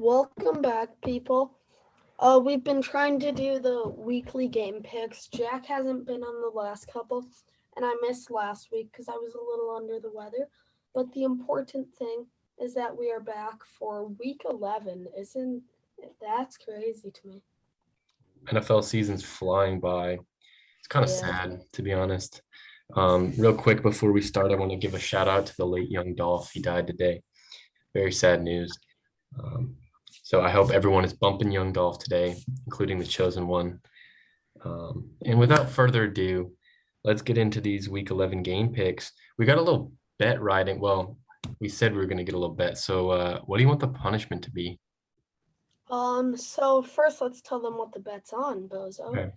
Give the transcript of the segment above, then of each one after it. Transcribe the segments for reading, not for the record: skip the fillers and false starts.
Welcome back, people. We've been trying to do the weekly game picks. Jack hasn't been on the last couple, and I missed last week because I was a little under the weather. But the important thing is that we are back for week 11. That's crazy to me? NFL season's flying by. It's kind of Yeah. sad, to be honest. Real quick before we start, I want to give a shout out to the late young Dolph. He died today. Very sad news. So I hope everyone is bumping young Dolph today, including the chosen one. And without further ado, let's get into these week 11 game picks. We got a little bet riding. Well, we said we were going to get a little bet. So what do you want the punishment to be? So first let's tell them what the bet's on, Bozo. Okay.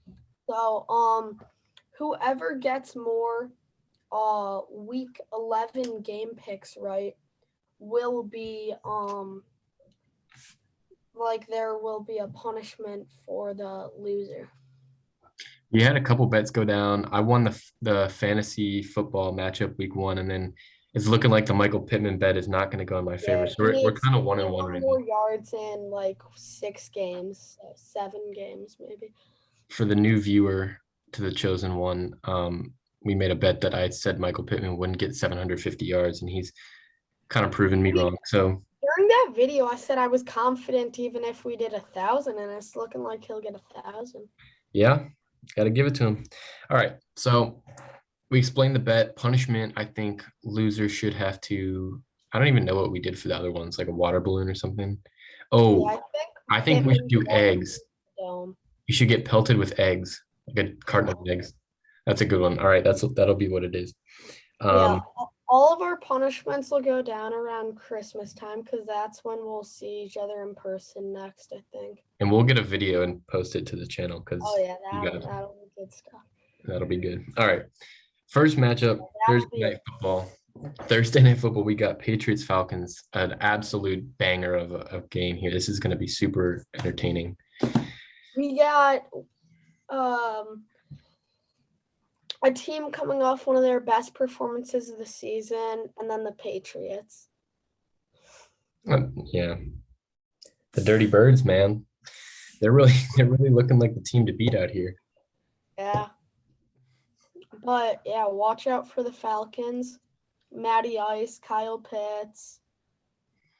So, whoever gets more week 11 game picks right will be there will be a punishment for the loser. We had a couple bets go down. I won the fantasy football matchup week 1, and then it's looking like the Michael Pittman bet is not going to go in my favor. So we're kind of 1-1 right more now. yards in like 6 games, 7 games maybe. For the new viewer to the chosen one, we made a bet that I said Michael Pittman wouldn't get 750 yards, and he's kind of proven me wrong. So during that video, I said I was confident even if we did 1,000, and it's looking like he'll get 1,000. Yeah, got to give it to him. All right, so we explained the bet. Punishment, I think losers should have to, I don't even know what we did for the other ones, like a water balloon or something. Oh, Yeah, I think we should do eggs. Dome. You should get pelted with eggs, like a carton of eggs. That's a good one. All right, that'll be what it is. Yeah, all of our punishments will go down around Christmas time because that's when we'll see each other in person next, I think. And we'll get a video and post it to the channel because that'll be good stuff. That'll be good. All right. First matchup, Thursday Night Football. We got Patriots Falcons, an absolute banger of a game here. This is going to be super entertaining. We got a team coming off one of their best performances of the season, and then the Patriots. Yeah, the Dirty Birds, man. They're really looking like the team to beat out here. Yeah. But yeah, watch out for the Falcons. Matty Ice, Kyle Pitts.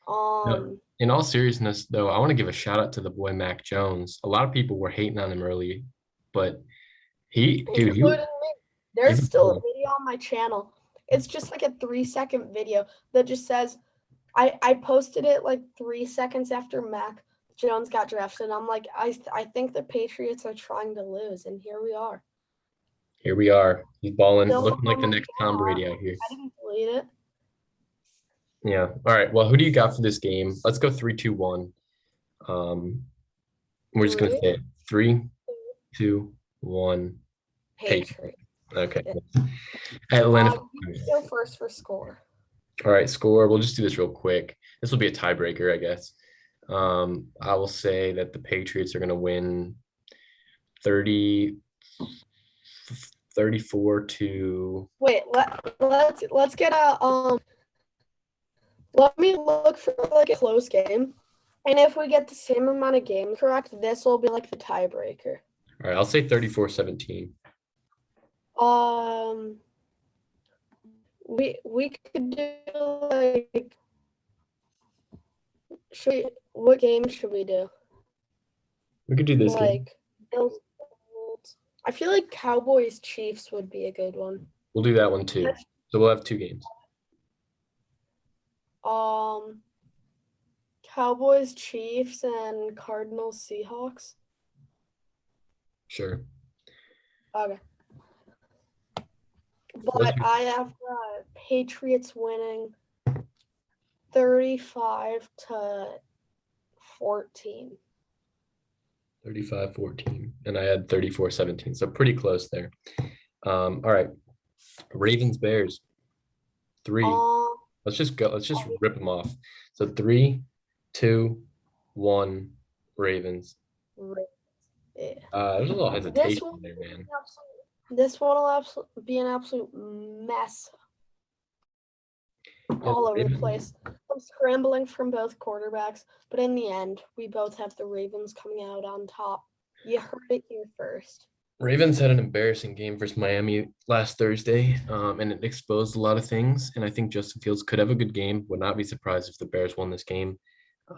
In all seriousness, though, I want to give a shout out to the boy Mac Jones. A lot of people were hating on him early, but there's still a video on my channel. It's just like a 3-second video that just says, I posted it like 3 seconds after Mac Jones got drafted. I'm like, I think the Patriots are trying to lose, and here we are. Here we are. He's balling, looking like the next Tom Brady out here. I didn't delete it. Yeah. All right. Well, who do you got for this game? Let's go 3, 2, 1. We're just gonna say it. 3, 2, 1. Patriots. Okay. Atlanta. Go first for score. All right, score. We'll just do this real quick. This will be a tiebreaker, I guess. I will say that the Patriots are gonna win 34 to. Wait, let's get a let me look for like a close game. And if we get the same amount of games correct, this will be like the tiebreaker. All right, I'll say 34-17. We could do like what game should we do? We could do this game. Bills. I feel like Cowboys Chiefs would be a good one. We'll do that one too. So we'll have 2 games. Cowboys Chiefs and Cardinals Seahawks. Sure. Okay. But I have Patriots winning 35-14. 35-14. And I had 34-17. So pretty close there. All right. Ravens Bears. 3. Let's just go. Let's just rip them off. So 3, 2, 1. Ravens. Yeah. There's a little hesitation there, man. This one will be an absolute mess all over the place. scrambling from both quarterbacks, but in the end, we both have the Ravens coming out on top. You heard it here first. Ravens had an embarrassing game versus Miami last Thursday, and it exposed a lot of things. And I think Justin Fields could have a good game. Would not be surprised if the Bears won this game.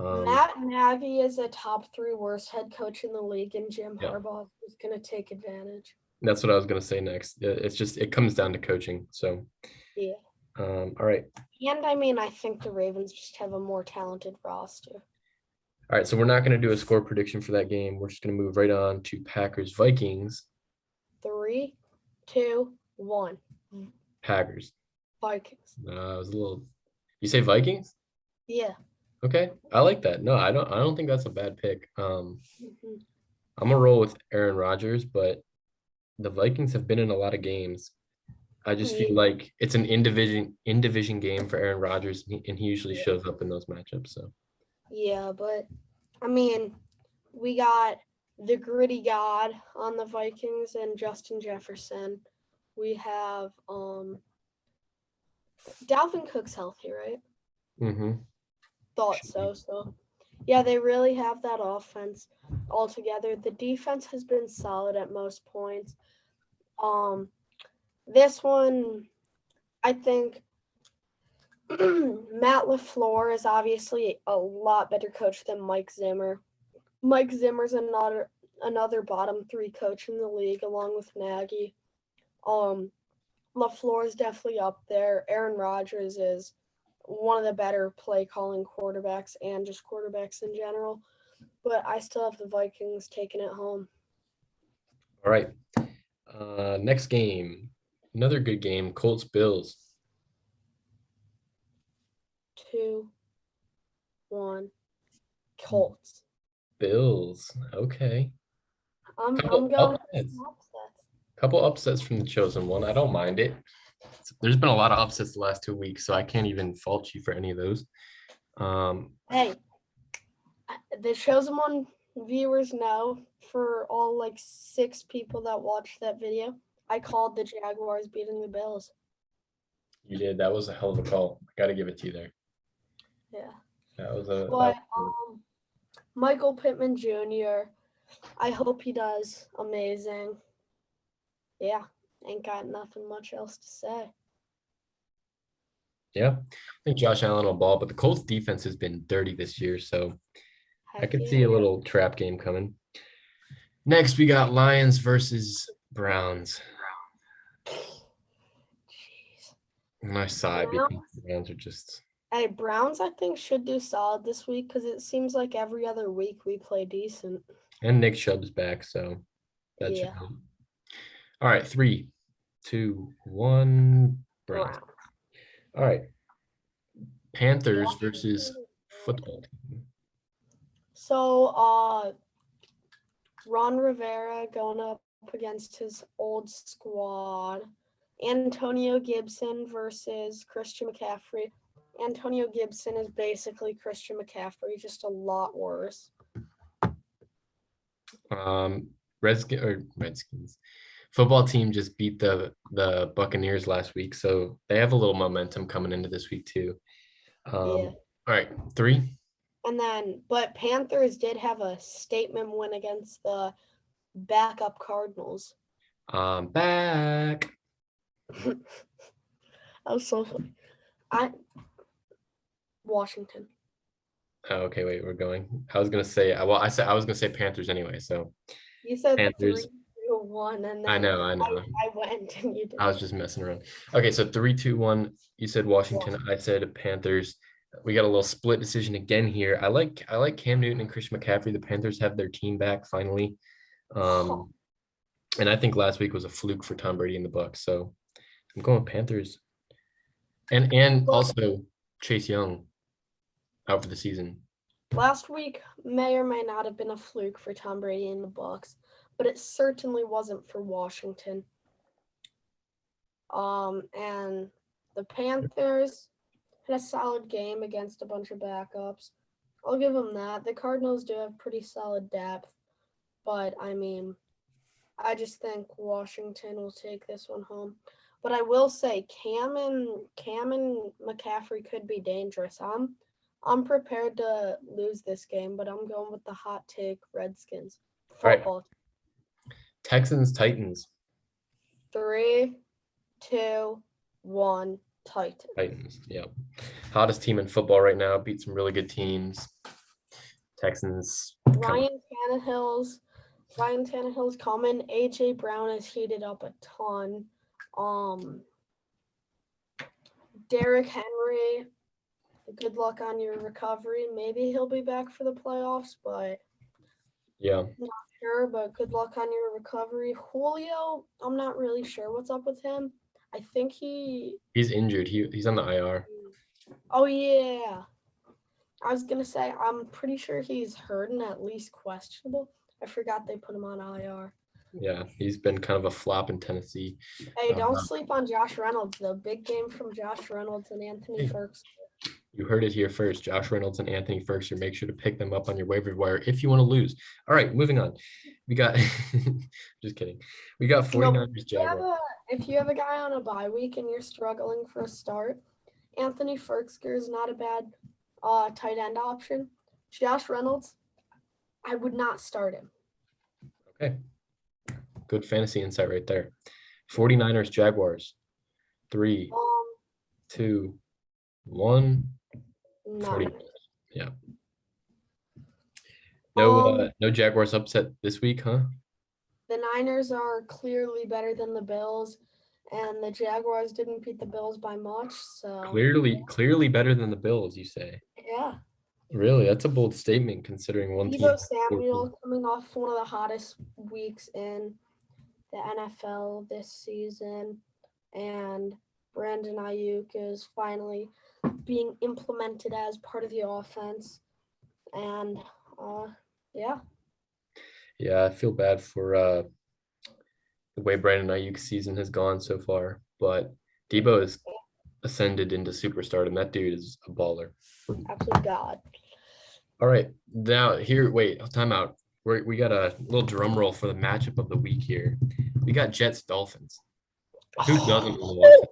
Matt Nagy is a top 3 worst head coach in the league, and Jim Yeah. Harbaugh is going to take advantage. That's what I was going to say next. It comes down to coaching. So, Yeah. all right. And I mean, I think the Ravens just have a more talented roster. All right. So we're not going to do a score prediction for that game. We're just going to move right on to Packers Vikings. 3, 2, 1. Packers. Vikings. It was a little. You say Vikings? Yeah. Okay, I like that. No, I don't think that's a bad pick. I'm Mhm. gonna roll with Aaron Rodgers, but the Vikings have been in a lot of games. I just feel like it's an in division game for Aaron Rodgers, and he usually shows up in those matchups. So Yeah, but I mean, we got the gritty god on the Vikings and Justin Jefferson. We have Dalvin Cook's healthy, right? Thought so. So yeah, they really have that offense all together. The defense has been solid at most points. This one, I think Matt LaFleur is obviously a lot better coach than Mike Zimmer. Mike Zimmer's another bottom 3 coach in the league along with Nagy. LaFleur is definitely up there. Aaron Rodgers is one of the better play calling quarterbacks and just quarterbacks in general. But I still have the Vikings taking it home. all right, next game, another good game. Colts Bills. 2, 1. Colts. Bills. Okay. I'm Couple going upsets. upsets. Couple upsets from the chosen one. I don't mind it. There's been a lot of upsets the last 2 weeks, so I can't even fault you for any of those. Hey, the chosen one viewers know, for all like 6 people that watched that video, I called the Jaguars beating the Bills. You did. That was a hell of a call. I got to give it to you there. Yeah. That was a. But Michael Pittman Jr., I hope he does amazing. Yeah, ain't got nothing much else to say. Yeah, I think Josh Allen will ball, but the Colts defense has been dirty this year, so I could see a little trap game coming. Next, we got Lions versus Browns. Jeez. Nice side because the Browns are just. Hey, Browns, I think, should do solid this week because it seems like every other week we play decent. And Nick Chubb's back, so that should help. All right, 3, 2, 1. Browns. All right. Panthers versus football team. So, Ron Rivera going up against his old squad. Antonio Gibson versus Christian McCaffrey. Antonio Gibson is basically Christian McCaffrey, just a lot worse. Redskins. Football team just beat the Buccaneers last week, so they have a little momentum coming into this week too. All right, 3. And then, but Panthers did have a statement win against the backup Cardinals. Back. That was so funny. Washington. Oh, okay, wait, we're going. I was gonna say, I was gonna say Panthers anyway. So you said Panthers. 3, 2, 1, and then I know. I went and you did. I was just messing around. Okay, so 3, 2, 1. You said Washington. I said Panthers. We got a little split decision again here. I like Cam Newton and Christian McCaffrey. The Panthers have their team back finally. And I think last week was a fluke for Tom Brady and the Bucs. So I'm going Panthers. And also Chase Young out for the season. Last week may or may not have been a fluke for Tom Brady and the Bucs, but it certainly wasn't for Washington. And the Panthers had a solid game against a bunch of backups. I'll give them that. The Cardinals do have pretty solid depth, but I mean, I just think Washington will take this one home. But I will say Cam and McCaffrey could be dangerous. I'm I'm prepared to lose this game, but I'm going with the hot take Redskins. All right. Football. Texans, Titans. 3, 2, 1, Titans. Titans, yeah. Hottest team in football right now. Beat some really good teams. Texans. Ryan Tannehill's coming. AJ Brown has heated up a ton. Derrick Henry, good luck on your recovery. Maybe he'll be back for the playoffs, but yeah, not sure. But good luck on your recovery. Julio, I'm not really sure what's up with him. I think he's injured. He's on the IR. Oh yeah. I was gonna say I'm pretty sure he's hurt and at least questionable. I forgot they put him on IR. Yeah, he's been kind of a flop in Tennessee. Hey, don't sleep on Josh Reynolds though. Big game from Josh Reynolds and Anthony Firkser. You heard it here first. Josh Reynolds and Anthony Firkser. Make sure to pick them up on your waiver wire if you want to lose. All right, moving on. We got just kidding. We got 49ers Jaguars. If you have a guy on a bye week and you're struggling for a start, Anthony Firkser is not a bad tight end option. Josh Reynolds, I would not start him. Okay. Good fantasy insight right there. 49ers Jaguars. 3, 2, 1. 49ers. Yeah. No Jaguars upset this week, huh? The Niners are clearly better than the Bills, and the Jaguars didn't beat the Bills by much. So clearly better than the Bills, you say? Yeah. Really, that's a bold statement considering one team. Deebo Samuel coming off one of the hottest weeks in the NFL this season, and Brandon Ayuk is finally being implemented as part of the offense, and yeah. Yeah, I feel bad for the way Brandon Ayuk's season has gone so far, but Deebo has ascended into superstardom. That dude is a baller. Absolute god. All right, now time out. We got a little drum roll for the matchup of the week here. We got Jets Dolphins. Who doesn't want to watch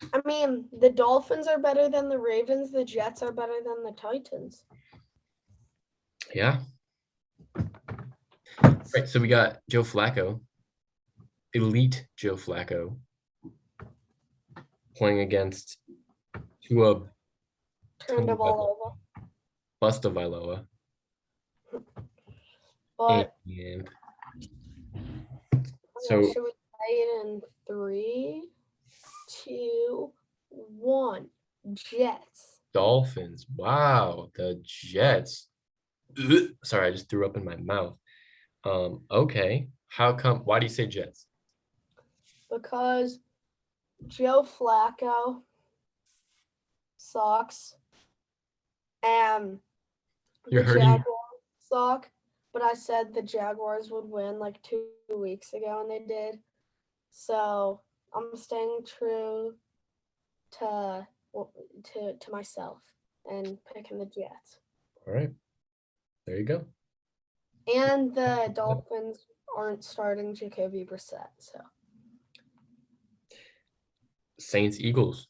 that? I mean, the Dolphins are better than the Ravens. The Jets are better than the Titans. Yeah. Right, so we got Joe Flacco, elite Joe Flacco, playing against Tua Tagovailoa. But and so should we play it in 3, 2, 1? Jets. Dolphins. Wow, the Jets. Sorry, I just threw up in my mouth. Okay. How come? Why do you say Jets? Because Joe Flacco sucks, and the Jaguars suck. But I said the Jaguars would win like 2 weeks ago, and they did. So I'm staying true to myself and picking the Jets. All right. There you go. And the Dolphins aren't starting Jacoby Brissett, so. Saints Eagles.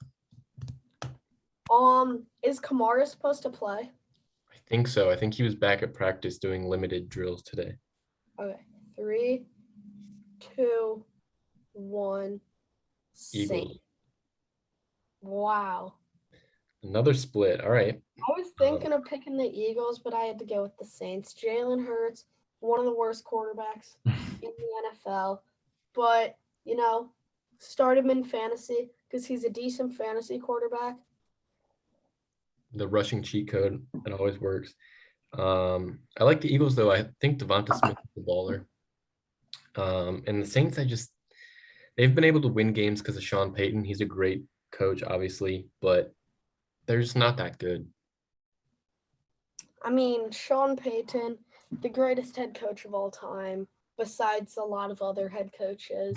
Is Kamara supposed to play? I think so. I think he was back at practice doing limited drills today. Okay. 3, 2, 1. Eagles. Wow. Another split. All right. I was thinking of picking the Eagles, but I had to go with the Saints. Jalen Hurts, one of the worst quarterbacks in the NFL. But, start him in fantasy because he's a decent fantasy quarterback. The rushing cheat code, it always works. I like the Eagles, though. I think Devonta Smith is the baller. And the Saints, they've been able to win games because of Sean Payton. He's a great coach, obviously, but they're just not that good. I mean, Sean Payton, the greatest head coach of all time, besides a lot of other head coaches.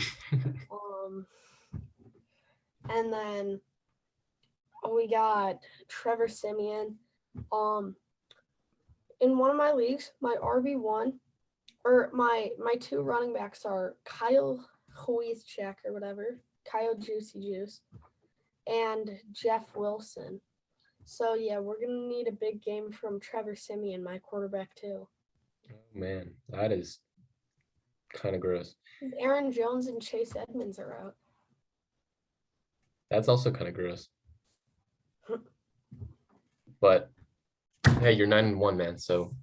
And then we got Trevor Siemian. In one of my leagues, my RB1, or my 2 running backs are Kyle Juice-Check or whatever, Kyle Juicy Juice, and Jeff Wilson. So yeah, we're gonna need a big game from Trevor Siemian, my quarterback too. Oh, man, that is kind of gross. Aaron Jones and Chase Edmonds are out. That's also kind of gross. But hey, you're 9-1, man. So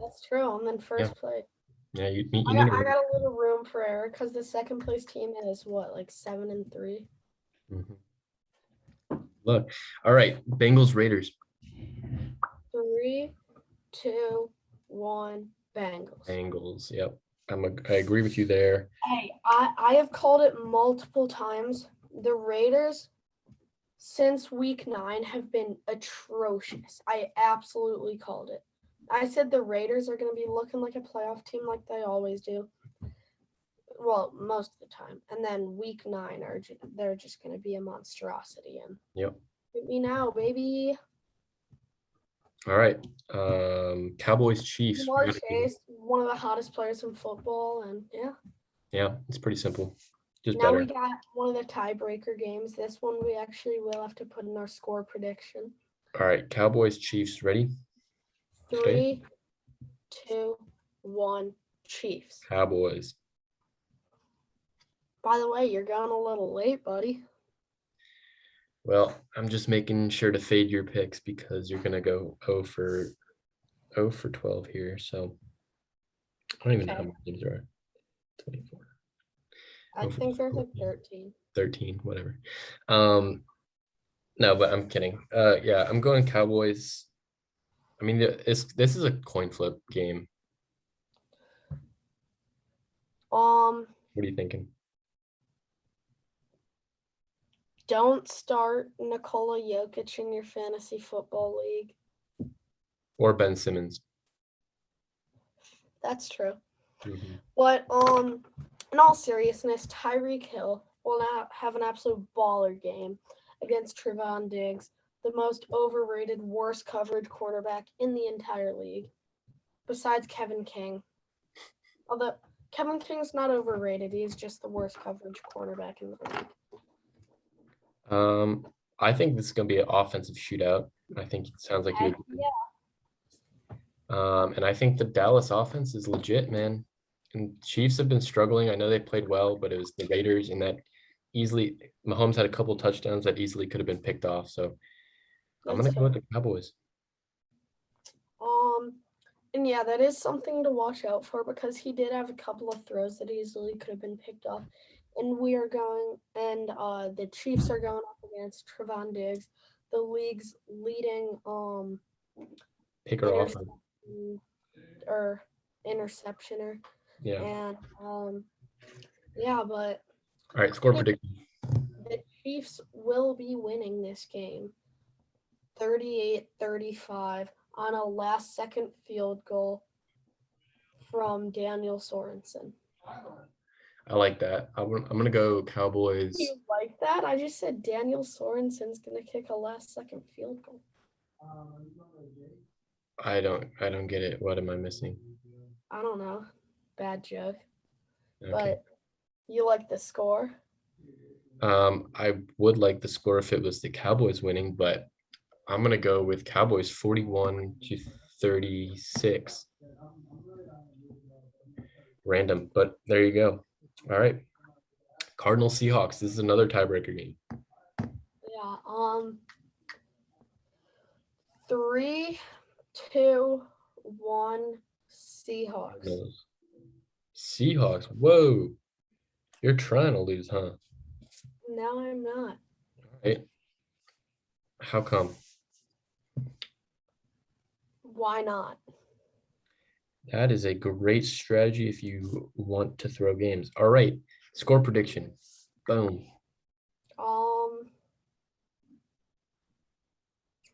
That's true. And then first place. yeah, you I need got to. a little room for error because the second place team is what, like 7-3. Mhm. Look, all right, Bengals Raiders. 3, 2, 1, Bengals. Bengals. Yep, I agree with you there. Hey, I have called it multiple times. The Raiders, since week 9, have been atrocious. I absolutely called it. I said the Raiders are going to be looking like a playoff team like they always do. Well, most of the time. And then week 9, they're just going to be a monstrosity. And Yep. hit me now, baby. All right. Cowboys Chiefs. Jamar Chase, one of the hottest players in football. And Yeah, it's pretty simple. Just now better. we got one of the tiebreaker games. This one we actually will have to put in our score prediction. All right, Cowboys Chiefs. Ready? 3, 2, 1, Chiefs. Cowboys. By the way, you're going a little late, buddy. Well, I'm just making sure to fade your picks because you're gonna go 0 for 12 here. So I don't even know how many games there are. 24. I think there's like 13. 13, whatever. No, but I'm kidding. Yeah, I'm going Cowboys. I mean, this is a coin flip game. What are you thinking? Don't start Nikola Jokic in your fantasy football league. Or Ben Simmons. That's true. Mm-hmm. But in all seriousness, Tyreek Hill will now have an absolute baller game against Trevon Diggs, the most overrated, worst coverage cornerback in the entire league, besides Kevin King. Although Kevin King's not overrated, he's just the worst coverage cornerback in the league. I think this is gonna be an offensive shootout. I think it sounds like you agree. Yeah. And I think the Dallas offense is legit, man. And Chiefs have been struggling. I know they played well, but it was the Raiders, and that easily Mahomes had a couple touchdowns that easily could have been picked off. So I'm gonna go with the Cowboys. And yeah, that is something to watch out for because he did have a couple of throws that easily could have been picked off. And the Chiefs are going up against Trevon Diggs, the league's leading Picker off. Or interceptioner. Yeah. And yeah, but all right, score prediction. The Chiefs will be winning this game 38-35 on a last-second field goal from Daniel Sorensen. I like that. I'm going to go Cowboys. You like that? I just said Daniel Sorensen's going to kick a last-second field goal. I don't get it. What am I missing? I don't know. Bad joke. Okay. But you like the score? I would like the score if it was the Cowboys winning, but I'm going to go with Cowboys 41-36. Random, but there you go. All right. Cardinals Seahawks. This is another tiebreaker game. Yeah. 3, 2, 1, Seahawks. Seahawks. Whoa. You're trying to lose, huh? No, I'm not. All right. How come? Why not? That is a great strategy if you want to throw games. All right. Score prediction. Boom.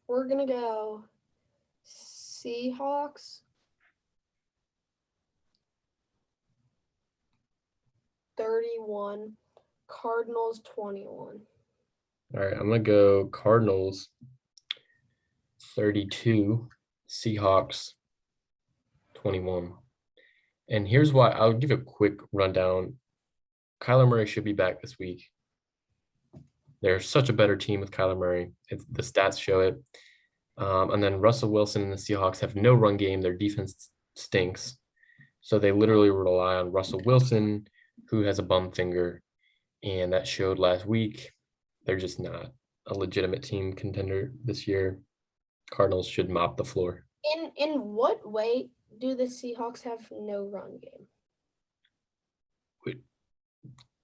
We're going to go Seahawks 31, Cardinals 21. All right, I'm going to go Cardinals 32, Seahawks 21. And here's why. I'll give a quick rundown. Kyler Murray should be back this week. They're such a better team with Kyler Murray. The stats show it. And then Russell Wilson and the Seahawks have no run game. Their defense stinks. So they literally rely on Russell Wilson, who has a bum finger. And that showed last week. They're just not a legitimate team contender this year. Cardinals should mop the floor. In what way do the Seahawks have no run game?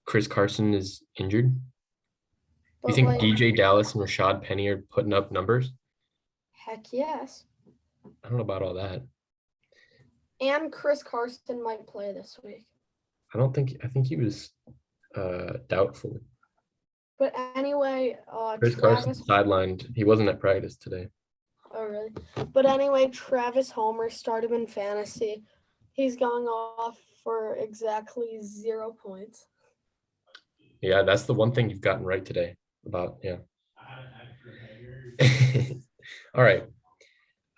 Chris Carson is injured. But You think like, DJ Dallas and Rashad Penny are putting up numbers? heck yes. I don't know about all that. And Chris Carson might play this week. I think he was doubtful. But anyway, Chris Carson sidelined. He wasn't at practice today. Oh, really? But anyway, Travis Homer started in fantasy. He's going off for exactly 0 points. Yeah, that's the one thing you've gotten right today about, yeah. All right.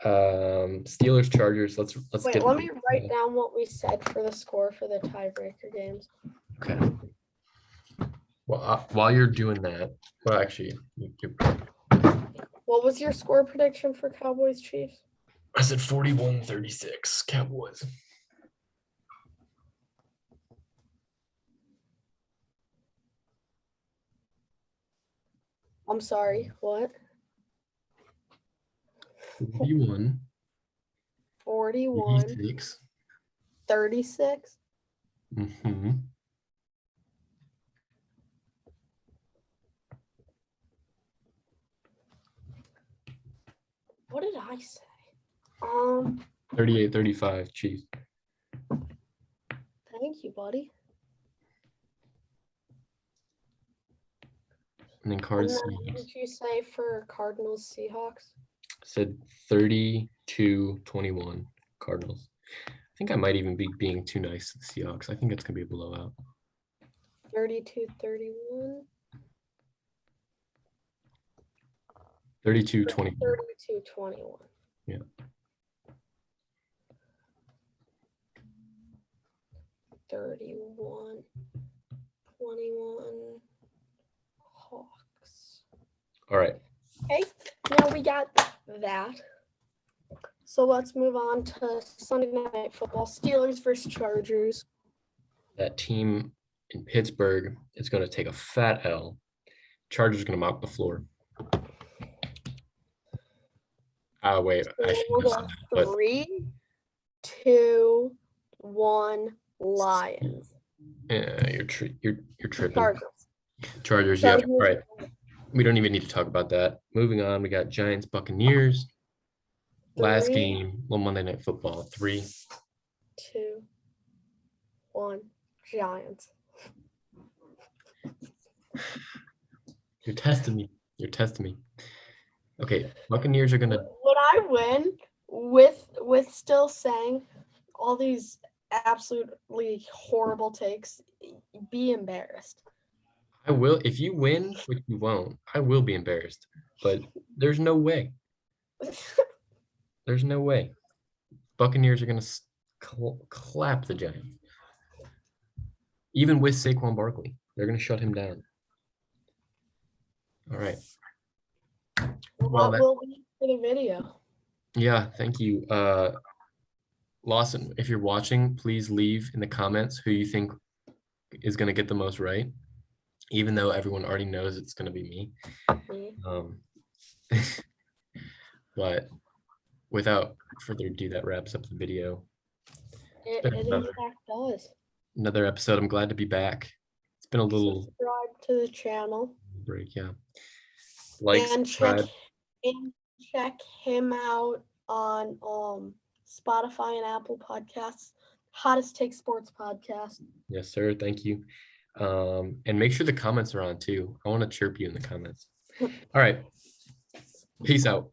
Steelers, Chargers. Let's Wait, let me write down what we said for the score for the tiebreaker games. Okay. Well, while you're doing that, well, actually, What was your score prediction for Cowboys Chiefs? I said 41-36 Cowboys. I'm sorry, what? 41. 41. 36. 36. Mm-hmm. What did I say? 38-35 Chiefs. Thank you, buddy. And then Cards. What did you say for Cardinals Seahawks? I said 32-21 Cardinals. I think I might even be being too nice to the Seahawks. I think it's gonna be a blowout. 32-31. 32-21. 32-21. Yeah. 31-21 Hawks. All right. Okay, now we got that. So let's move on to Sunday Night Football. Steelers versus Chargers. That team in Pittsburgh is going to take a fat L. Chargers going to mop the floor. Wait. I should have said that, 3, 2, 1 Lions. Yeah, you're tripping. Chargers. Yeah. All right. We don't even need to talk about that. Moving on, we got Giants, Buccaneers. Last game, Monday Night Football. 3, 2, 1 Giants. You're testing me. Okay, Buccaneers are gonna. Would I win with still saying all these absolutely horrible takes? Be embarrassed. I will if you win, which you won't. I will be embarrassed, but there's no way. There's no way. Buccaneers are gonna clap the Giants, even with Saquon Barkley. They're gonna shut him down. All right. Well, that will be for the video. Yeah, thank you. Lawson, if you're watching, please leave in the comments who you think is going to get the most right, even though everyone already knows it's going to be me. But without further ado, that wraps up the video. It in fact does. Another episode. I'm glad to be back. It's been a little subscribe to the channel. Break, yeah. Check him out on Spotify and Apple Podcasts. Hottest Take Sports Podcast. Yes, sir. Thank you. And make sure the comments are on too. I want to chirp you in the comments. All right. Peace out.